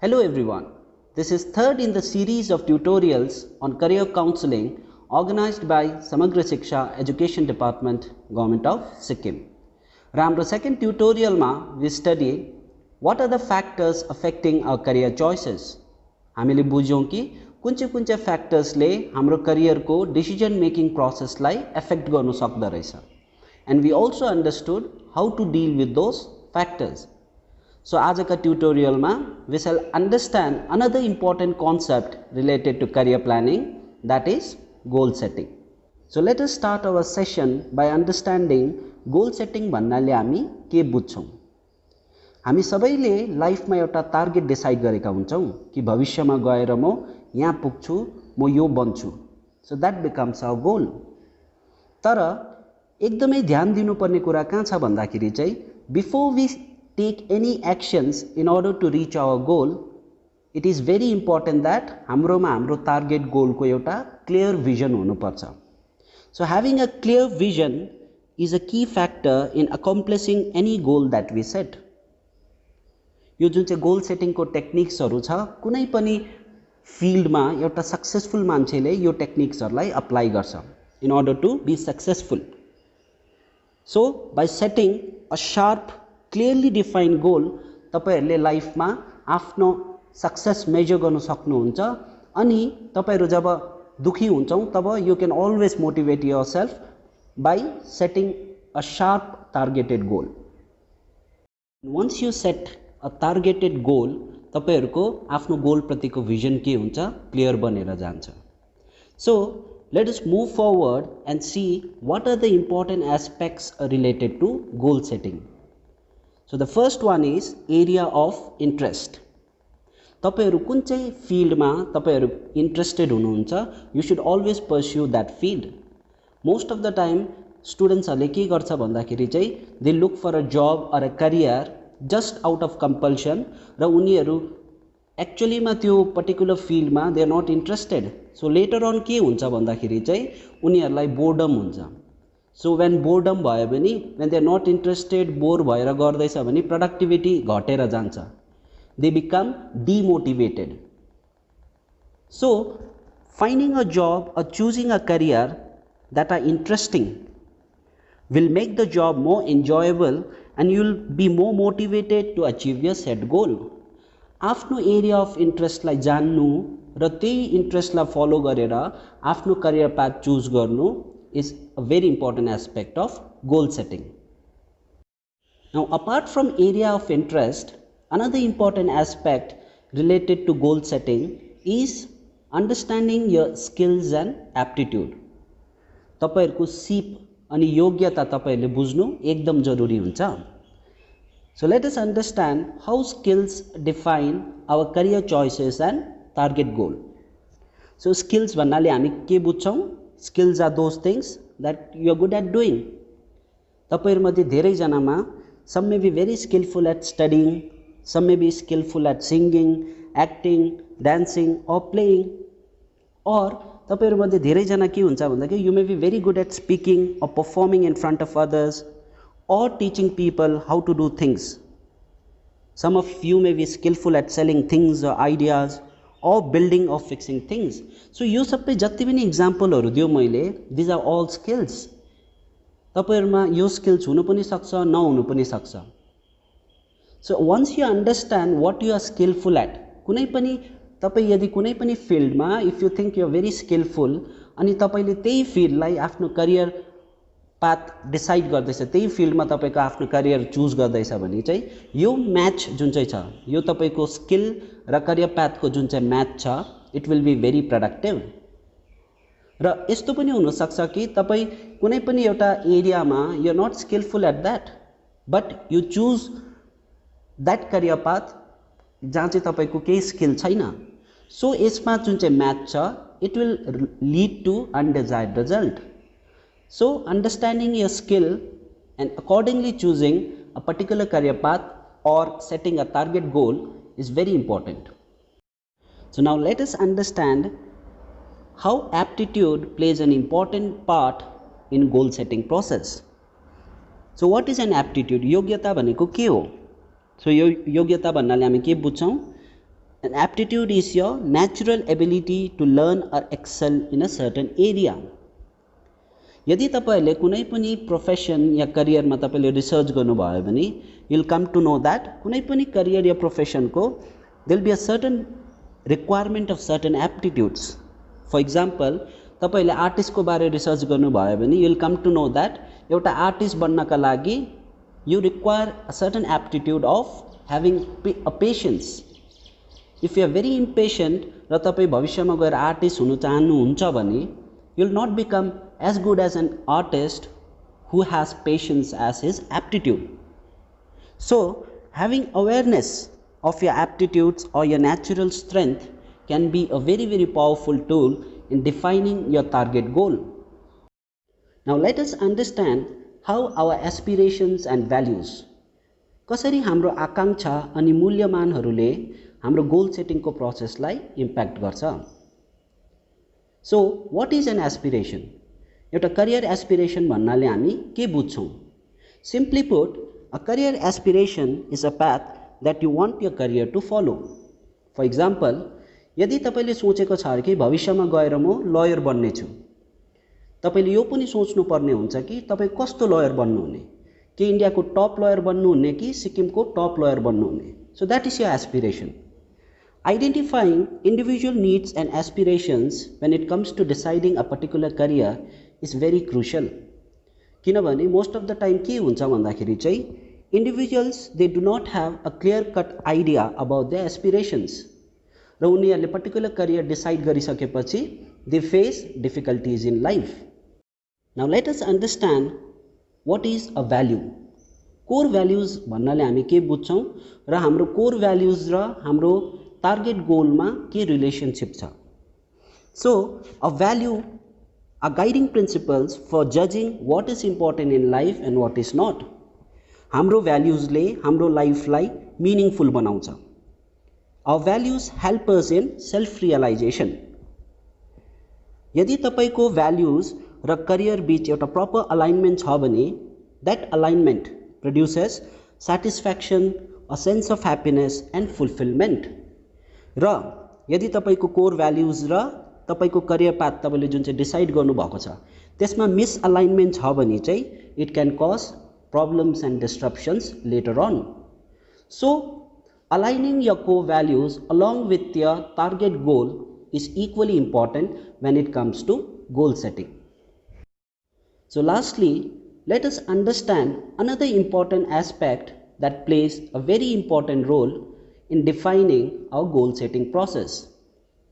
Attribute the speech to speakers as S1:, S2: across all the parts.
S1: Hello everyone. This is third in the series of tutorials on career counseling organized by Samagra Shiksha Education Department, Government of Sikkim. र हाम्रो second tutorial मा we study what are the factors affecting our career choices. हामीले बुझ्यौं कि कुन चाहिँ factors ले हाम्रो career को decision making process लाई affect गर्नु सक्दो रहेछ. And we also understood how to deal with those factors. So आजका tutorial मा we shall understand another important concept related to career planning, that is goal setting. So let us start our session by understanding goal setting भन्नाले हामी के बुझ्छौं. हामी सबैले लाइफमा एउटा target decide गरेका हुन्छौं कि भविष्यमा गएर म यहाँ पुग्छु, म यो बन्छु. So that becomes our goal. तर एकदमै ध्यान दिनुपर्ने कुरा कहाँ छ भन्दाखेरि चाहिँ before we take any actions in order to reach our goal, it is very important that हाम्रोमा हाम्रो टार्गेट गोल को एउटा क्लियर vision हुनुपर्छ. So having a clear vision is a key factor in accomplishing any goal that we set. यो जुन चाहिँ goal setting को टेक्निक्सहरु छ, कुनै पनि फिल्डमा एउटा सक्सेसफुल मान्छेले यो टेक्निक्सहरुलाई अप्लाई गर्छ in order to be successful. So by setting a sharp, clearly defined goal, तपाईहरुले लाइफमा आफ्नो सक्सेस मेजर गर्न सक्नुहुन्छ. अनि तपाईहरु जब दुखी हुन्छौ तब you can always motivate yourself by setting a sharp targeted goal. Once you set a targeted goal, तपाईहरुको आफ्नो गोल प्रतिको भिजन के हुन्छ, क्लियर बनेर जान्छ. So let us move forward and see what are the important aspects related to goal setting. So the first one is area of interest. तपाईहरु कुन चाहिँ फिल्डमा तपाईहरु इन्ट्रेस्टेड हुनुहुन्छ, you should always pursue that field. Most of the time students हरुले के गर्छ भन्दाखेरि चाहिँ they look for a job or a career just out of compulsion र उनीहरु एक्चुअली मा त्यो पर्टिकुलर फिल्डमा they are not interested. So later on के हुन्छ भन्दाखेरि चाहिँ उनीहरुलाई बोर्डम हुन्छ. So when boredom भयो भने, when they are not interested, bore भएर गर्दैछ भने प्रोडक्टिभिटी घटेर जान्छ. They become demotivated. So finding a job or choosing a career that are interesting will make the job more enjoyable and you will be more motivated to achieve your set goal. आफ्नो area of इन्ट्रेस्टलाई जान्नु र त्यही इन्ट्रेस्टलाई follow गरेर आफ्नो career path choose गर्नु is a very important aspect of goal setting. Now apart from area of interest, another important aspect related to goal setting is understanding your skills and aptitude. तपाईहरुको सिप अनि योग्यता तपाईहरुले बुझ्नु एकदम जरुरी हुन्छ. So let us understand how skills define our career choices and target goal. So skills भन्नाले हामी के बुझ्छौं? Skills are those things that you are good at doing. तपाईहरु मध्ये धेरै जनामा some may be very skillful at studying, some may be skillful at singing, acting, dancing or playing. Or तपाईहरु मध्ये धेरै जना के हुन्छ भन्दाखेरि you may be very good at speaking or performing in front of others or teaching people how to do things. Some of you may be skillful at selling things or ideas or building or fixing things. So यो सबै जति पनि एक्जाम्पलहरु दियो मैले, these are all skills. तपाईहरुमा यो skills हुनु पनि सक्छ, नहुनु पनि सक्छ. So once you understand what you are skillful at, कुनै पनि तपाई यदि कुनै पनि फिल्डमा if you think you are very skillful अनि तपाईले त्यही फिल्डलाई आफ्नो करियर पाथ डिसाइड गर्दैछ, त्यही फिल्डमा तपाईको आफ्नो करियर चुज गर्दैछ भने चाहिँ यो म्याच जुन चाहिँ छ, यो तपाईको स्किल र करियर पाथको जुन चाहिँ म्याच छ, it will be very productive. र यस्तो पनि हुन सक्छ कि तपाई कुनै पनि एउटा एरियामा you are not skillful at that but you choose that career path जहाँ चाहिँ तपाईको केही स्किल छैन. सो यसमा जुन चाहिँ म्याच छ, it will lead to undesired result. So understanding your skill and accordingly choosing a particular career path or setting a target goal is very important. So now let us understand how aptitude plays an important part in goal setting process. So what is an aptitude? योग्यता भनेको के हो? So योग्यता भन्नाले हामी के बुझ्छौं? An aptitude is your natural ability to learn or excel in a certain area. यदि तपाईले कुनै पनि प्रोफेसन या करियरमा तपाईले रिसर्च गर्नुभयो भने you will come to know that कुनै पनि करियर या प्रोफेसनको there will be a certain requirement of certain aptitudes. For example, तपाईले आर्टिस्टको बारे रिसर्च गर्नुभयो भने you will come to know that एउटा आर्टिस्ट बन्नका लागि you require a certain aptitude of having a patience. If you are very impatient र तपाई भविष्यमा गएर आर्टिस्ट हुन चाहनुहुन्छ भने you will not become as good as an artist who has patience as his aptitude. So, having awareness of your aptitudes or your natural strength can be a very powerful tool in defining your target goal. Now, let us understand how our aspirations and values कसरी हाम्रो आकांक्षा अनि मूल्यमानहरूले हाम्रो goal सेटिङको प्रोसेसलाई impact गर्छ. So, what is an aspiration? एउटा career aspiration भन्नाले हामी के बुझ्छौं? Simply put, a career aspiration is a path that you want your career to follow. For example, यदि तपाईले सोचेको छ कि भविष्यमा गएर म लयर बन्ने छु, तपाईले यो पनि सोच्नु पर्ने हुन्छ कि तपाई कस्तो लयर बन्नुहुने, के इन्डियाको टप लयर बन्नुहुने कि सिक्किमको टप लयर बन्नुहुने. So that is your aspiration. Identifying individual needs and aspirations when it comes to deciding a particular career is very crucial. किनभने most of the time के हुन्छ भन्दाखेरि चाहिँ individuals they do not have a clear cut idea about their aspirations. र उनीहरूले particular career decide गरिसकेपछि they face difficulties in life. Now let us understand what is a value. Core values भन्नाले हामी के बुझ्छौं र हाम्रो core values र हाम्रो target goal मा के relationship छ. So, a value are guiding principles for judging what is important in life and what is not. हाम्रो values ले हाम्रो life लाई meaningful बनाउँछ. Our values help us in self realization. यदि तपाईको values र career बीच एउटा proper alignment छ भने that alignment produces satisfaction, a sense of happiness and fulfillment. र यदि तपाईको core values र तपाईको career path तपाईले जुन चाहिँ डिसाइड गर्नु भएको छ त्यसमा misalignment छ भने चाहिँ it can cause problems and disruptions later on. So, aligning your core values along with your target goal is equally important when it comes to goal setting. So lastly, let us understand another important aspect that plays a very important role in defining our goal setting process,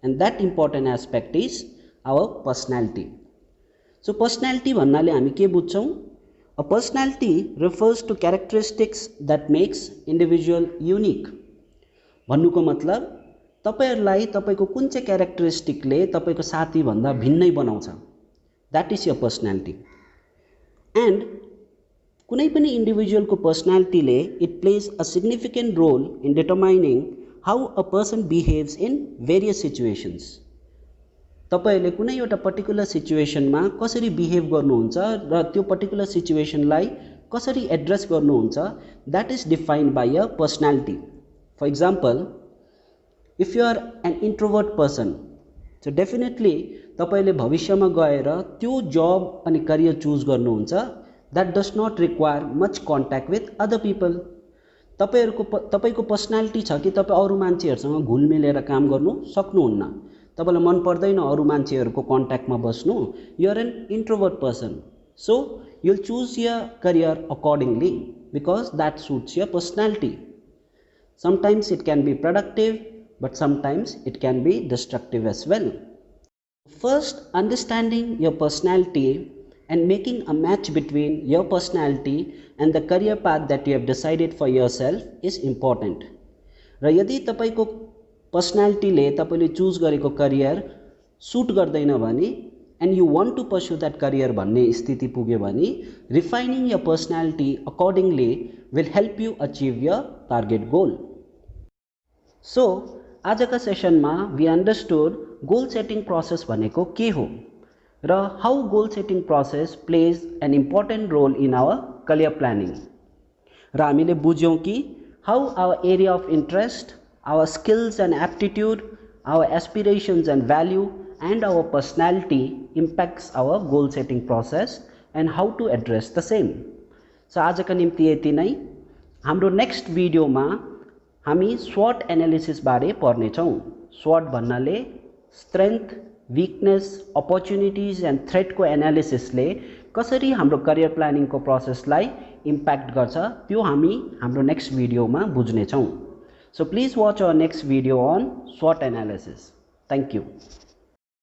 S1: and that important aspect is our personality. So personality भन्नाले हामी के बुझ्छौं? A personality refers to characteristics that makes individual unique. भन्नुको मतलब तपाईहरुलाई तपाईको कुन चाहिँ क्यारेक्टरिस्टिकले तपाईको साथी भन्दा भिन्नै बनाउँछ. That is your personality. And कुनै पनि इन्डिभिजुअलको पर्सनालिटीले it plays a significant role in determining how a person behaves in various situations. तपाईले कुनै एउटा पर्टिकुलर सिचुएसनमा कसरी बिहेभ गर्नुहुन्छ र त्यो पर्टिकुलर सिचुएसनलाई कसरी एड्रेस गर्नुहुन्छ that is defined by your personality. For example, if you are an introvert person, so definitely तपाईले भविष्यमा गएर त्यो जब अनि करियर चुज गर्नुहुन्छ that does not require much contact with other people. तपाईको पर्सनालिटी छ कि तपाई अरु मान्छेहरुसँग घुलमिलेर काम गर्नु सक्नुहुन्न. तपाईलाई मन पर्दैन अरु मान्छेहरुको कन्ट्याक्टमा बस्नु. You are an introvert person. So, you'll choose your career accordingly because that suits your personality. Sometimes it can be productive, but sometimes it can be destructive as well. First, understanding your personality and making a match between your personality and the career path that you have decided for yourself is important. र यदि तपाईको पर्सनालिटीले तपाईले choose गरेको career suit गर्दैन भने and you want to pursue that career भन्ने स्थिति पुग्यो भने refining your personality accordingly will help you achieve your target goal. So, आजका सेसनमा we understood goal setting process भनेको के हो र how goal setting process plays an important role in our career planning. र हामीले बुझ्यौं कि how our area of interest, our skills and aptitude, our aspirations and value, and our personality impacts our goal setting process and how to address the same. So आजका निम्ति यति नै। हाम्रो next भिडियोमा हामी SWOT एनालिसिस बारे पढ्ने छौं। SWOT भन्नाले strength, weakness, opportunities and threat को एनालिसिस ले कसरी हाम्रो करियर प्लानिंग को प्रोसेस लाई इम्पैक्ट गर्छ त्यो हामी हाम्रो नेक्स्ट भिडियोमा बुझ्ने छौं। So please watch our next video on SWOT analysis. Thank you.